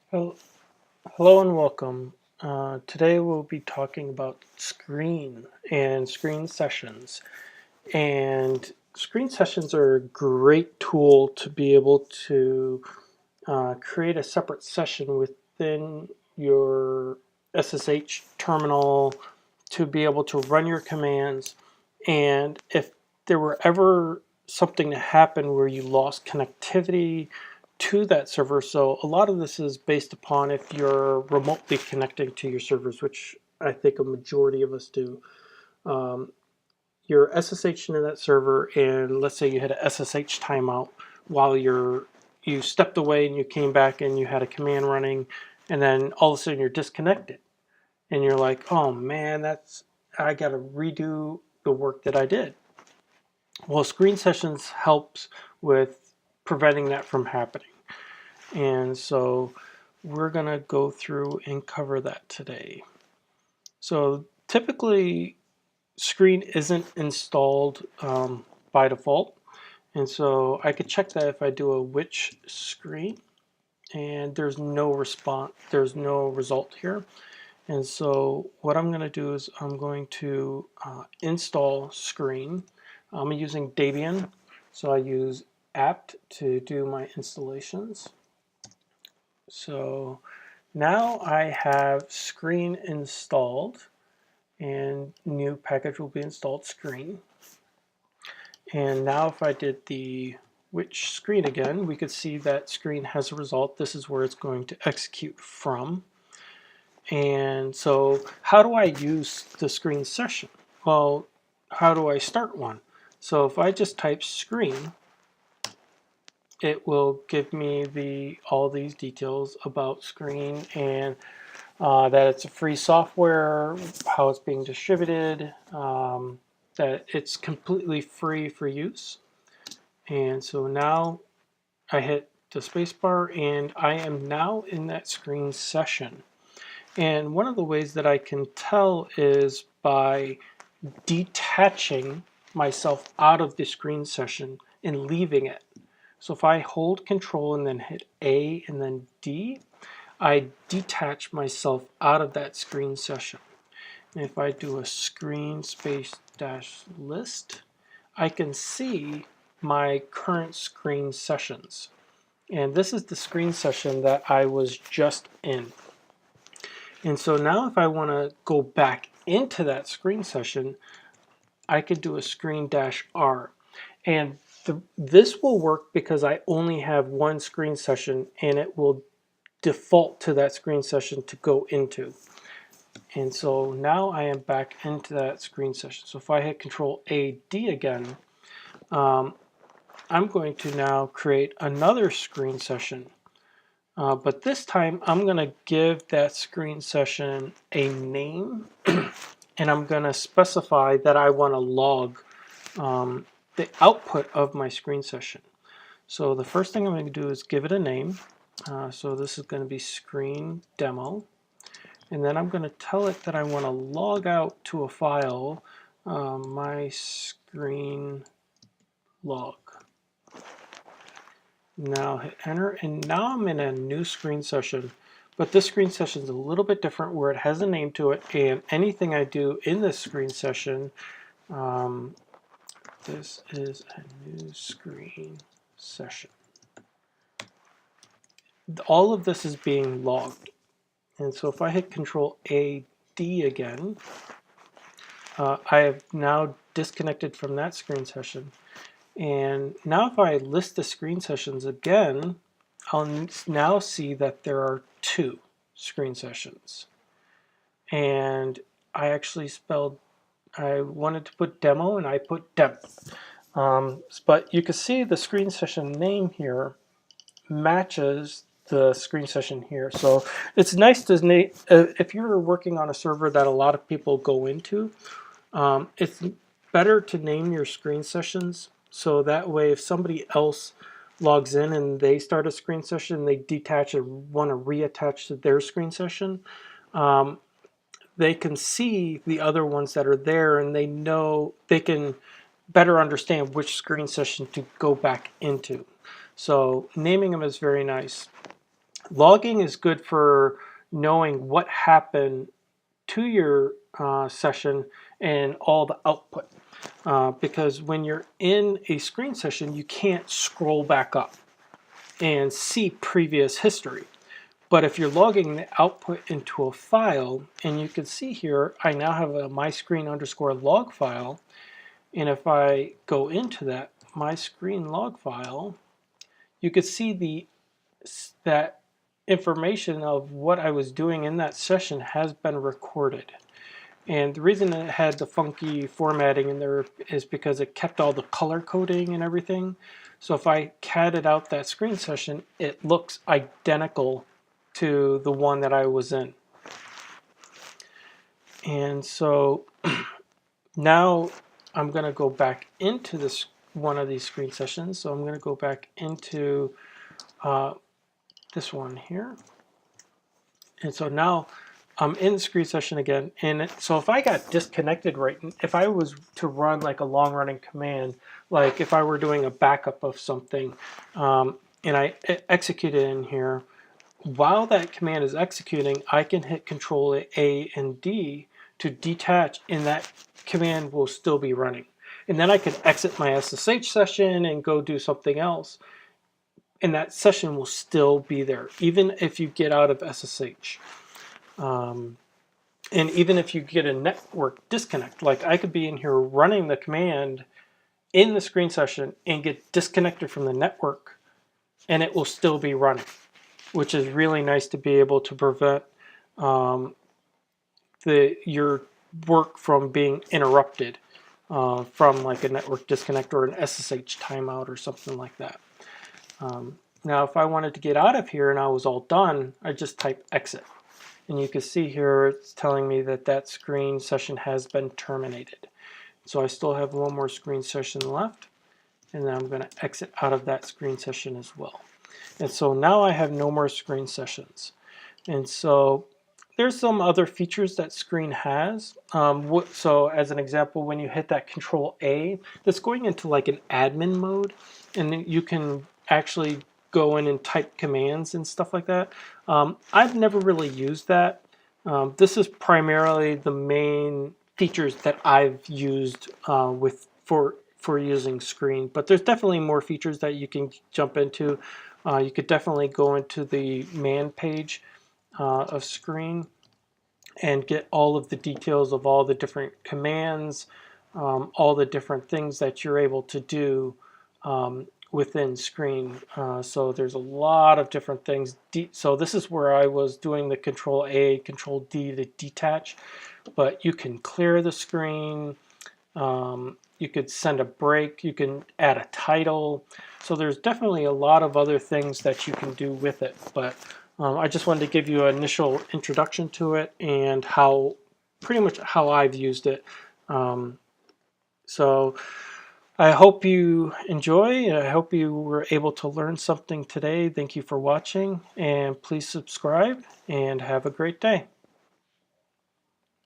Hel- Hello and welcome. Today we'll be talking about screen sessions. And screen sessions are a great tool to be able to create a separate session within your SSH terminal to be able to run your commands. And if there were ever something to happen where you lost connectivity to that server, so a lot of this is based upon if you're remotely connecting to your servers, which I think a majority of us do. Um, you're SSH into that server, and let's say you had a SSH timeout while you stepped away and you came back and you had a command running, and then all of a sudden you're disconnected, and you're like, oh man, I got to redo the work that I did. Well, screen sessions helps with preventing that from happening, and so we're gonna go through and cover that today. So typically screen isn't installed by default. And so I could check that if I do a which screen, and there's no response, there's no result here. And so what I'm going to do is I'm going to install screen. I'm using Debian, so I use apt to do my installations. So now I have screen installed, and new package will be installed screen. And now if I did the which screen again, we could see that screen has a result. This is where it's going to execute from. And so how do I use the screen session? Well, how do I start one? So if I just type screen, it will give me all these details about screen, and that it's a free software, how it's being distributed, that it's completely free for use. And so now I hit the spacebar and I am now in that screen session. And one of the ways that I can tell is by detaching myself out of the screen session and leaving it. So if I hold control and then hit A and then D, I detach myself out of that screen session. And if I do a screen space dash list, I can see my current screen sessions. And this is the screen session that I was just in. And so now if I want to go back into that screen session, I could do a screen dash R. And this will work because I only have one screen session, and it will default to that screen session to go into. And so now I am back into that screen session. So if I hit Control AD again, I'm going to now create another screen session. But this time I'm going to give that screen session a name, and I'm going to specify that I want to log the output of my screen session. So the first thing I'm going to do is give it a name. So this is going to be screen demo. And then I'm going to tell it that I want to log out to a file, my screen log. Now hit enter, and now I'm in a new screen session. But this screen session is a little bit different where it has a name to it, and anything I do in this screen session, this is a new screen session. All of this is being logged. And so if I hit Control AD again, I have now disconnected from that screen session. And now if I list the screen sessions again, I'll now see that there are two screen sessions. And I actually I wanted to put demo and I put demo. But you can see the screen session name here matches the screen session here. So it's nice to, if you're working on a server that a lot of people go into, it's better to name your screen sessions, so that way if somebody else logs in and they start a screen session, they detach and want to reattach to their screen session, they can see the other ones that are there, and they can better understand which screen session to go back into. So naming them is very nice. Logging is good for knowing what happened to your session and all the output. Because when you're in a screen session, you can't scroll back up and see previous history. But if you're logging the output into a file, and you can see here, I now have a myscreen_log file. And if I go into that myscreen log file, you can see that information of what I was doing in that session has been recorded. And the reason it had the funky formatting in there is because it kept all the color coding and everything. So if I catted out that screen session, it looks identical to the one that I was in. And so now I'm going to go back into this one of these screen sessions. So I'm going to go back into this one here. And so now I'm in the screen session again. And so if I got disconnected if I was to run like a long running command, like if I were doing a backup of something and I execute it in here, while that command is executing, I can hit Control A and D to detach, and that command will still be running. And then I can exit my SSH session and go do something else, and that session will still be there, even if you get out of SSH. And even if you get a network disconnect, like I could be in here running the command in the screen session and get disconnected from the network, and it will still be running, which is really nice to be able to prevent your work from being interrupted from like a network disconnect or an SSH timeout or something like that. Now, if I wanted to get out of here and I was all done, I just type exit. And you can see here it's telling me that that screen session has been terminated. So I still have one more screen session left, and then I'm going to exit out of that screen session as well. And so now I have no more screen sessions. And so there's some other features that Screen has. So as an example, when you hit that Control A, that's going into like an admin mode, and then you can actually go in and type commands and stuff like that. I've never really used that. This is primarily the main features that I've used for using Screen, but there's definitely more features that you can jump into. You could definitely go into the man page of Screen and get all of the details of all the different commands, all the different things that you're able to do within Screen. So there's a lot of different things. So this is where I was doing the Control A, Control D to detach, but you can clear the screen. You could send a break. You can add a title. So there's definitely a lot of other things that you can do with it. But I just wanted to give you an initial introduction to it and pretty much how I've used it. So I hope you enjoy, and I hope you were able to learn something today. Thank you for watching, and please subscribe, and have a great day.